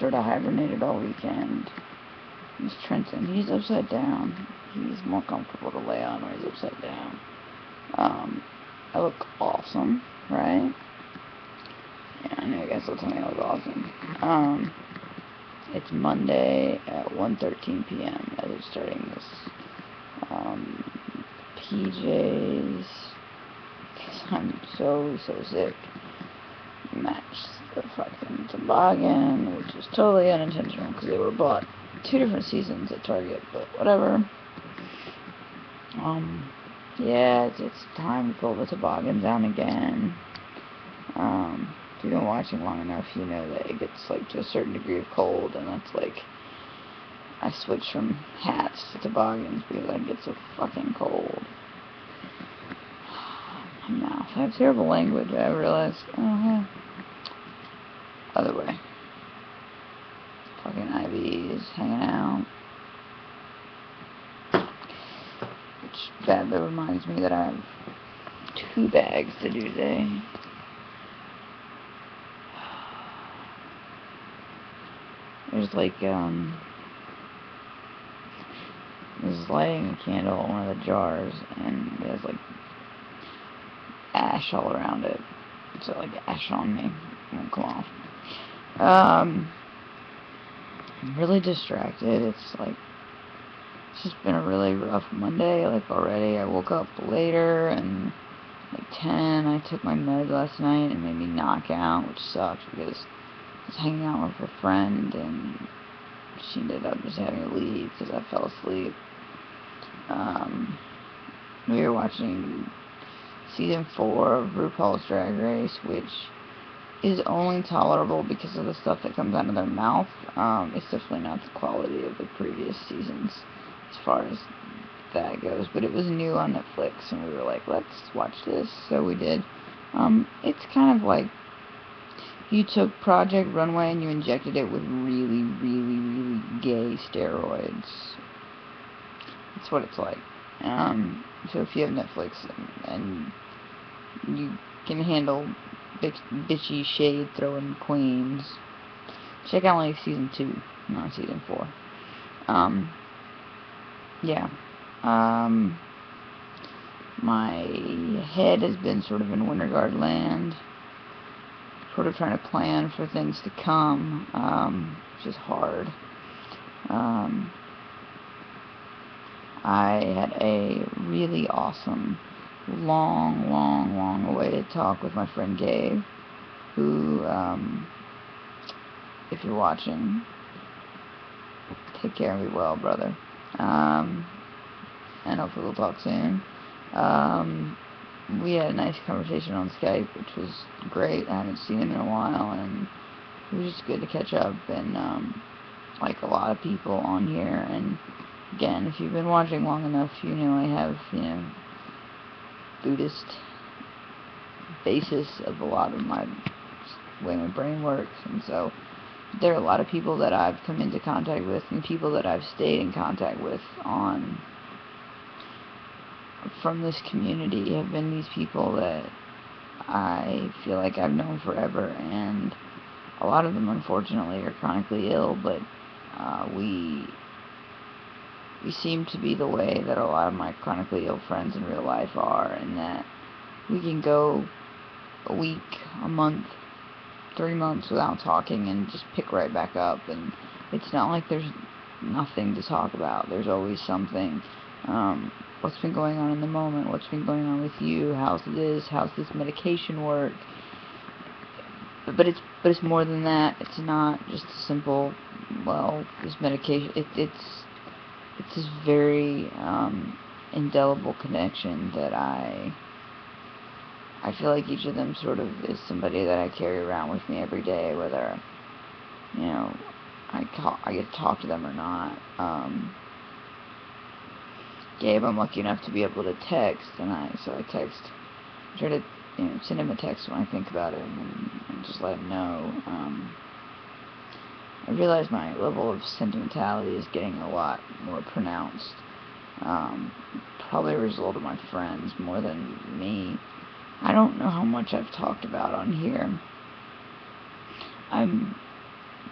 sort of hibernated all weekend. He's Trenton. He's upside down. He's more comfortable to lay on when he's upside down. I look awesome, right? Yeah, I know you guys will tell me I look awesome. It's Monday at 1:13 p.m. as I'm starting this. PJs, because I'm so sick. Matched the fucking toboggan, which is totally unintentional because they were bought 2 different seasons at Target, but whatever. Yeah, it's time to pull the toboggan down again. If you've been watching long enough, you know that it gets like to a certain degree of cold, and that's like, I switched from hats to toboggans because I get so fucking cold. My mouth. I have terrible language, I realized. Oh, other way. Fucking IVs hanging out. Which, that reminds me that I have 2 bags to do today. There's like, this is lighting a candle in one of the jars, and there's like ash all around it. So like ash on me. It won't come off. I'm really distracted. It's just been a really rough Monday, like already. I woke up later, and like 10, I took my med last night and made me knock out, which sucked because I was hanging out with a friend, and she ended up just having to leave because I fell asleep. We were watching season 4 of RuPaul's Drag Race, which is only tolerable because of the stuff that comes out of their mouth. It's definitely not the quality of the previous seasons as far as that goes, but it was new on Netflix, and we were like, let's watch this, so we did. It's kind of like you took Project Runway and you injected it with really gay steroids. That's what it's like. So if you have Netflix and you can handle bitchy shade throwing queens, check out like season 2, not season 4. Yeah. My head has been sort of in Winterguard land, sort of trying to plan for things to come, which is hard. I had a really awesome, long awaited talk with my friend Gabe, who, if you're watching, take care and be well, brother. And hopefully we'll talk soon. We had a nice conversation on Skype, which was great. I haven't seen him in a while, and it was just good to catch up, and, like a lot of people on here, and again, if you've been watching long enough, you know I have, Buddhist basis of a lot of my way my brain works, and so there are a lot of people that I've come into contact with, and people that I've stayed in contact with from this community have been these people that I feel like I've known forever, and a lot of them unfortunately are chronically ill, but we seem to be the way that a lot of my chronically ill friends in real life are, in that we can go a week, a month, 3 months without talking and just pick right back up, and it's not like there's nothing to talk about. There's always something. What's been going on in the moment? What's been going on with you? How's this medication work? But it's more than that. It's not just a simple, well, this medication. It's this very indelible connection that I feel like each of them sort of is somebody that I carry around with me every day, whether I get to talk to them or not. Gabe, I'm lucky enough to be able to text, and I try to send him a text when I think about it, and just let him know. I realize my level of sentimentality is getting a lot more pronounced. Probably a result of my friends more than me. I don't know how much I've talked about on here. I'm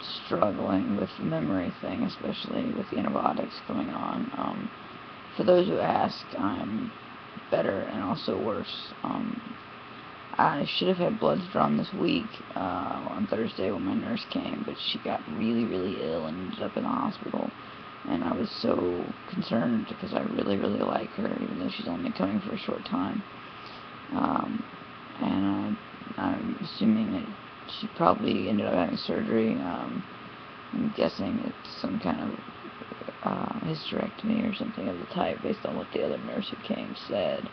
struggling with the memory thing, especially with the antibiotics coming on. For those who ask, I'm better and also worse. I should have had bloods drawn this week on Thursday when my nurse came, but she got really, really ill and ended up in the hospital. And I was so concerned because I really, really like her, even though she's only coming for a short time. And I'm assuming that she probably ended up having surgery. I'm guessing it's some kind of hysterectomy or something of the type, based on what the other nurse who came said,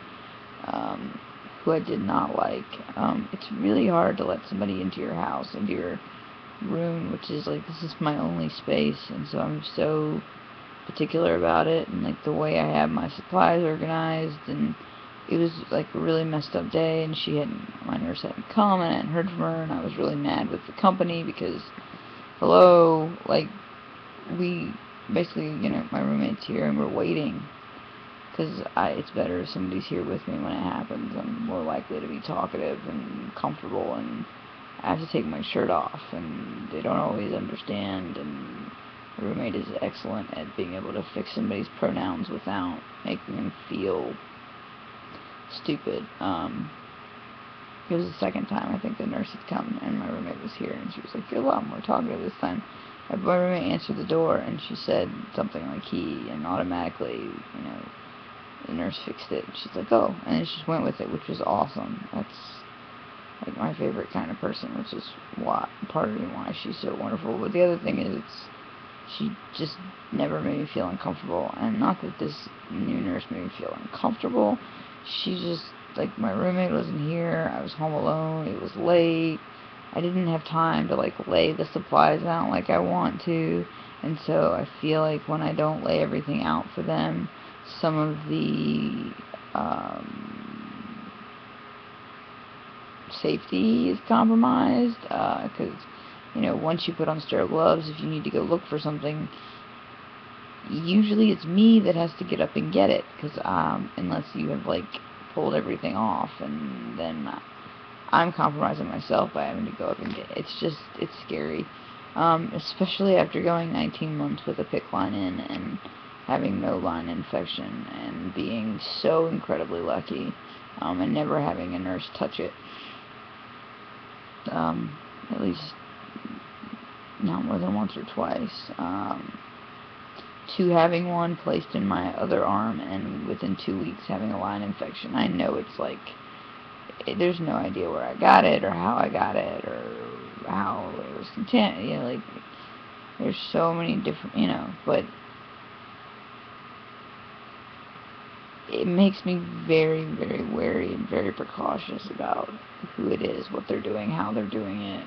who I did not like. It's really hard to let somebody into your house, into your room, which is like, this is my only space, and so I'm so particular about it, and like the way I have my supplies organized, and it was like a really messed up day, and my nurse hadn't come, and I hadn't heard from her, and I was really mad with the company because, hello, like, we basically, my roommate's here and we're waiting, because it's better if somebody's here with me when it happens. I'm more likely to be talkative and comfortable, and I have to take my shirt off, and they don't always understand, and the roommate is excellent at being able to fix somebody's pronouns without making them feel stupid. It was the second time I think the nurse had come and my roommate was here, and she was like, "You're a lot more talkative this time." My roommate answered the door and she said something like "he," and automatically, the nurse fixed it. She's like, "Oh," and she just went with it, which was awesome. That's like my favorite kind of person, which is part of why she's so wonderful. But the other thing is, she just never made me feel uncomfortable, and not that this new nurse made me feel uncomfortable. She just, like, my roommate wasn't here, I was home alone, it was late, I didn't have time to, like, lay the supplies out like I want to, and so I feel like when I don't lay everything out for them, some of the safety is compromised, because, once you put on sterile gloves, if you need to go look for something, usually it's me that has to get up and get it, because unless you have, like, pulled everything off, and then I'm compromising myself by having to go up and get it. It's scary, especially after going 19 months with a PICC line in and having no line infection, and being so incredibly lucky, and never having a nurse touch it, at least not more than once or twice, to having one placed in my other arm, and within 2 weeks having a line infection. I know it's like, there's no idea where I got it, or how I got it, or how it was contaminated, like, there's so many different, but it makes me very, very wary and very precautious about who it is, what they're doing, how they're doing it.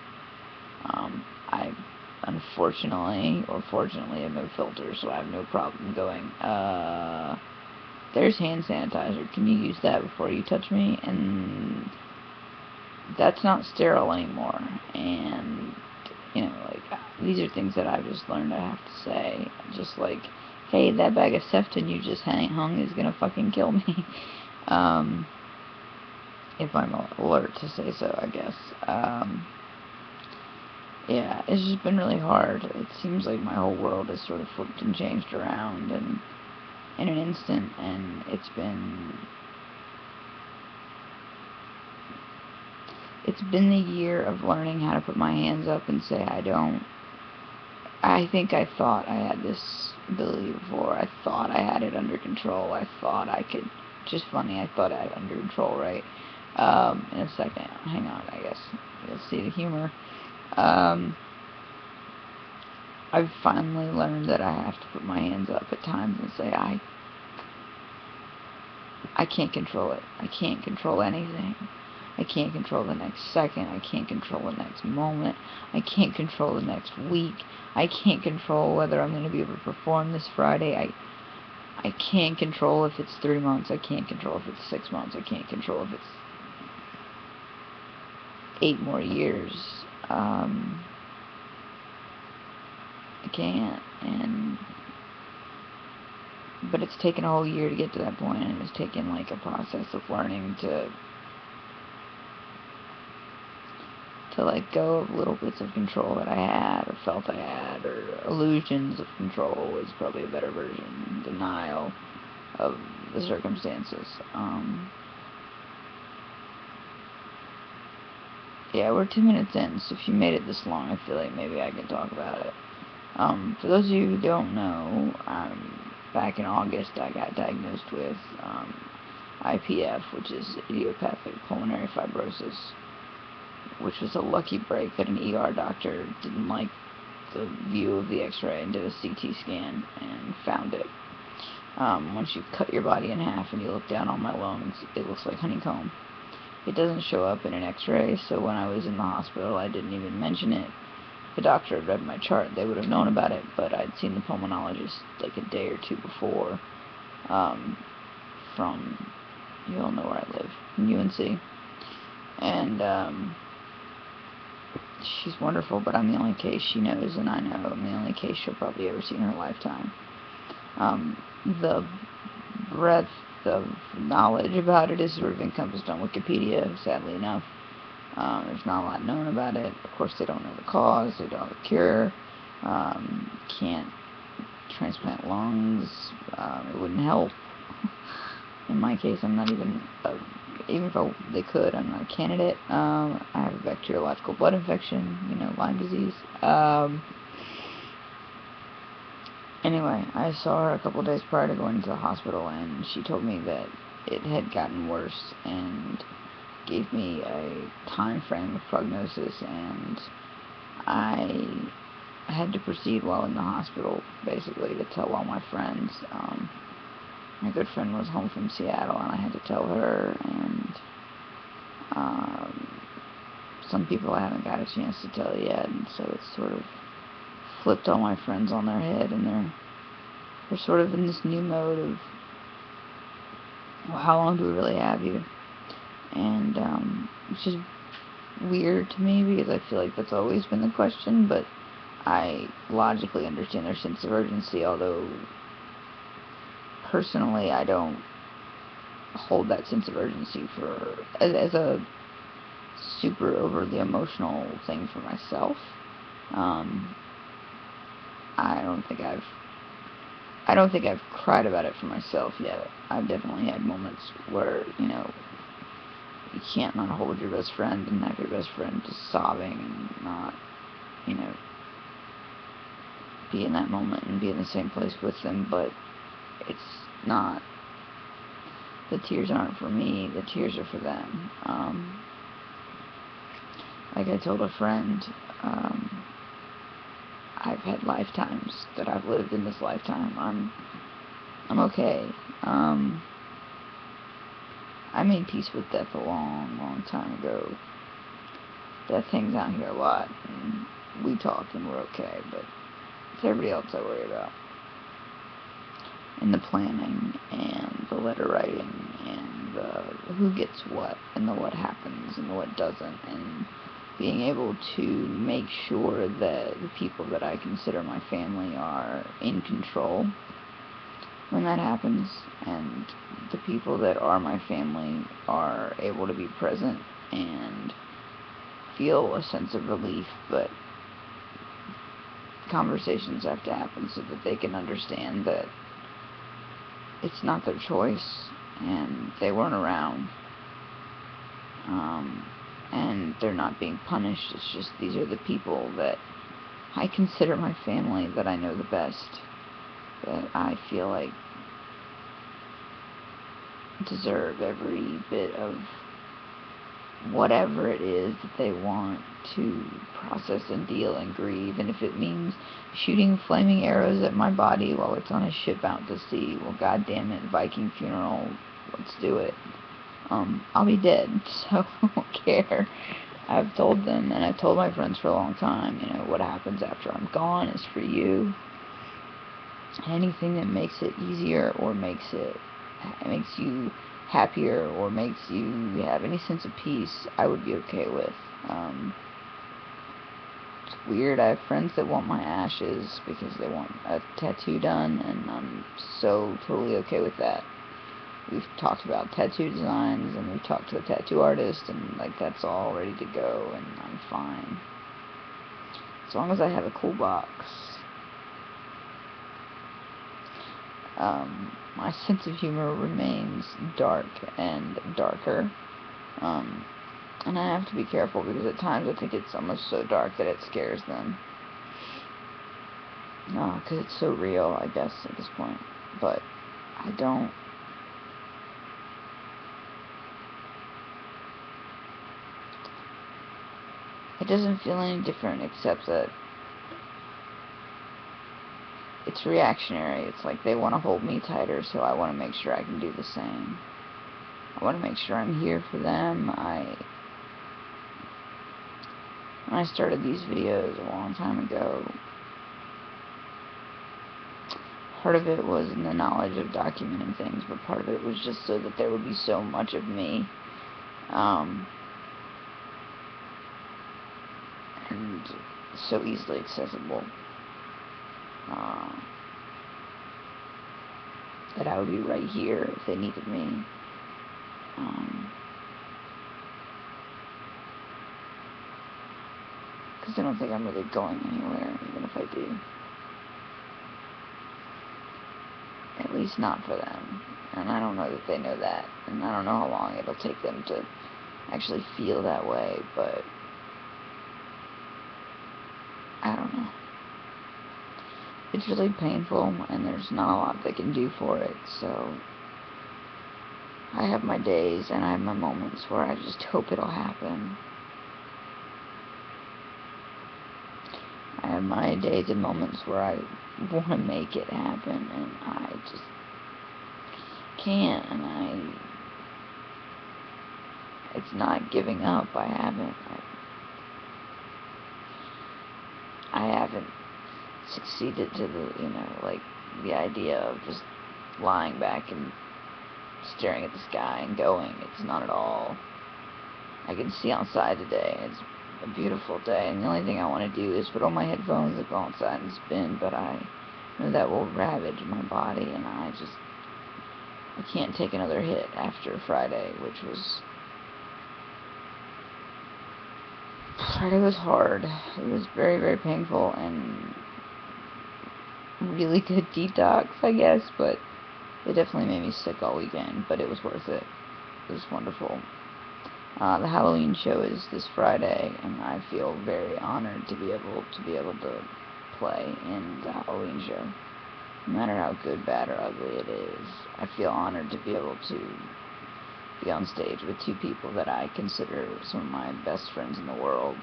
I unfortunately, or fortunately, have no filter, so I have no problem going, there's hand sanitizer, can you use that before you touch me? And that's not sterile anymore. And, like, these are things that I've just learned I have to say. Just like, hey, that bag of Sefton you just hung is gonna fucking kill me. If I'm alert to say so, I guess. Yeah, it's just been really hard. It seems like my whole world has sort of flipped and changed around in an instant, and it's been the year of learning how to put my hands up and say I don't. I think I thought I had this ability before. I thought I had it under control. I thought I could. Just funny, I thought I had it under control, right? In a second. Hang on, I guess. You'll see the humor. I've finally learned that I have to put my hands up at times and say, I can't control it. I can't control anything. I can't control the next second. I can't control the next moment. I can't control the next week. I can't control whether I'm going to be able to perform this Friday. I can't control if it's 3 months. I can't control if it's 6 months. I can't control if it's 8 more years. I can't, but it's taken a whole year to get to that point, and it's taken, like, a process of learning to to let go of little bits of control that I had, or felt I had, or illusions of control is probably a better version. Denial of the circumstances. Yeah, we're 2 minutes in, so if you made it this long, I feel like maybe I can talk about it. For those of you who don't know, back in August I got diagnosed with IPF, which is idiopathic pulmonary fibrosis, which was a lucky break that an ER doctor didn't like the view of the x-ray and did a CT scan and found it. Once you cut your body in half and you look down on my lungs, it looks like honeycomb. It doesn't show up in an x-ray, so when I was in the hospital I didn't even mention it. If the doctor had read my chart, they would have known about it, but I'd seen the pulmonologist like a day or two before, from, you all know where I live, from UNC, and she's wonderful, but I'm the only case she knows, and I know I'm the only case she'll probably ever see in her lifetime. The breadth of knowledge about it is sort of encompassed on Wikipedia, sadly enough. There's not a lot known about it. Of course, they don't know the cause, they don't know the cure, can't transplant lungs, it wouldn't help. In my case, I'm not even, even if they could, I'm not a candidate. I have a bacteriological blood infection, Lyme disease. Anyway, I saw her a couple days prior to going to the hospital, and she told me that it had gotten worse, and gave me a time frame of prognosis, and I had to proceed while in the hospital, basically, to tell all my friends. My good friend was home from Seattle, and I had to tell her, and some people I haven't got a chance to tell yet, and so it's sort of flipped all my friends on their head, and they're sort of in this new mode of, well, how long do we really have you? And it's just weird to me, because I feel like that's always been the question, but I logically understand their sense of urgency, although personally I don't hold that sense of urgency as a super overly emotional thing for myself. I don't think I've cried about it for myself yet. I've definitely had moments where, you can't not hold your best friend and have your best friend just sobbing and not, be in that moment and be in the same place with them, but it's not, the tears aren't for me, the tears are for them. Like I told a friend, I've had lifetimes that I've lived in this lifetime. I'm okay. I made peace with death a long, long time ago. Death hangs out here a lot, and we talk and we're okay, but it's everybody else I worry about. And the planning, and the letter writing, and the who gets what, and the what happens, and the what doesn't, and being able to make sure that the people that I consider my family are in control when that happens, and the people that are my family are able to be present and feel a sense of relief, but conversations have to happen so that they can understand that it's not their choice, and they weren't around, and they're not being punished. It's just, these are the people that I consider my family, that I know the best, that I feel like deserve every bit of whatever it is that they want to process and deal and grieve. And if it means shooting flaming arrows at my body while it's on a ship out to sea, well, goddamn it, Viking funeral, let's do it. I'll be dead, so I don't care. I've told them, and I've told my friends for a long time, what happens after I'm gone is for you. Anything that makes it easier, or makes you happier, or makes you have any sense of peace, I would be okay with. It's weird, I have friends that want my ashes because they want a tattoo done, and I'm so totally okay with that. we've talked about tattoo designs, and we've talked to a tattoo artist, and like that's all ready to go, and I'm fine. As long as I have a cool box. My sense of humor remains dark and darker. And I have to be careful because at times I think it's almost so dark that it scares them. Because it's so real, I guess, at this point. But I don't. It doesn't feel any different except that it's reactionary. It's like they want to hold me tighter, so I want to make sure I can do the same. I want to make sure I'm here for them. When I started these videos a long time ago, part of it was in the knowledge of documenting things, but part of it was just so that there would be so much of me, and so easily accessible, that I would be right here if they needed me. Because I don't think I'm really going anywhere, even if I do. At least not for them. And I don't know that they know that. And I don't know how long it'll take them to actually feel that way, but I don't know. It's really painful, and there's not a lot they can do for it, so I have my days and I have my moments where I just hope it'll happen. I have my days and moments where I want to make it happen, and I just can't, and it's not giving up. I haven't succeeded to the idea of just lying back and staring at the sky and going. It's not at all. I can see outside today. It's a beautiful day, and the only thing I want to do is put on my headphones and go outside and spin, but I know that will ravage my body, and I can't take another hit after Friday, which was... Friday was hard. It was very, very painful, and really good detox, I guess, but it definitely made me sick all weekend, but it was worth it. It was wonderful. The Halloween show is this Friday, and I feel very honored to be able to play in the Halloween show. No matter how good, bad, or ugly it is, I feel honored to be able to be on stage with two people that I consider some of my best friends in the world.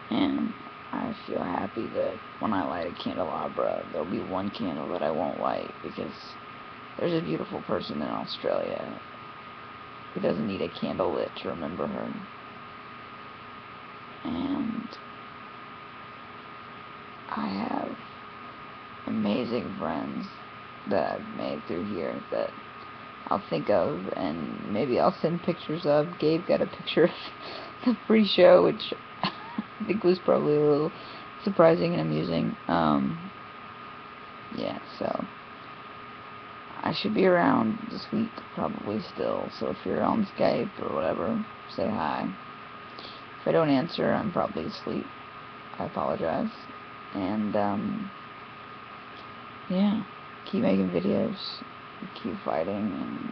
And I feel happy that when I light a candelabra, there'll be one candle that I won't light, because there's a beautiful person in Australia who doesn't need a candle lit to remember her. And I have amazing friends that I've made through here that I'll think of, and maybe I'll send pictures of. Gabe got a picture of the pre-show, which I think was probably a little surprising and amusing. Yeah, so I should be around this week, probably still, so if you're on Skype or whatever, say hi. If I don't answer, I'm probably asleep. I apologize. And, yeah, keep making videos, keep fighting, and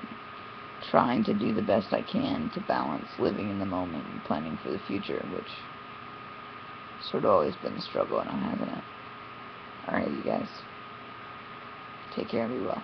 trying to do the best I can to balance living in the moment and planning for the future, which sort of always been the struggle, now hasn't it? Alright, you guys. Take care and be well.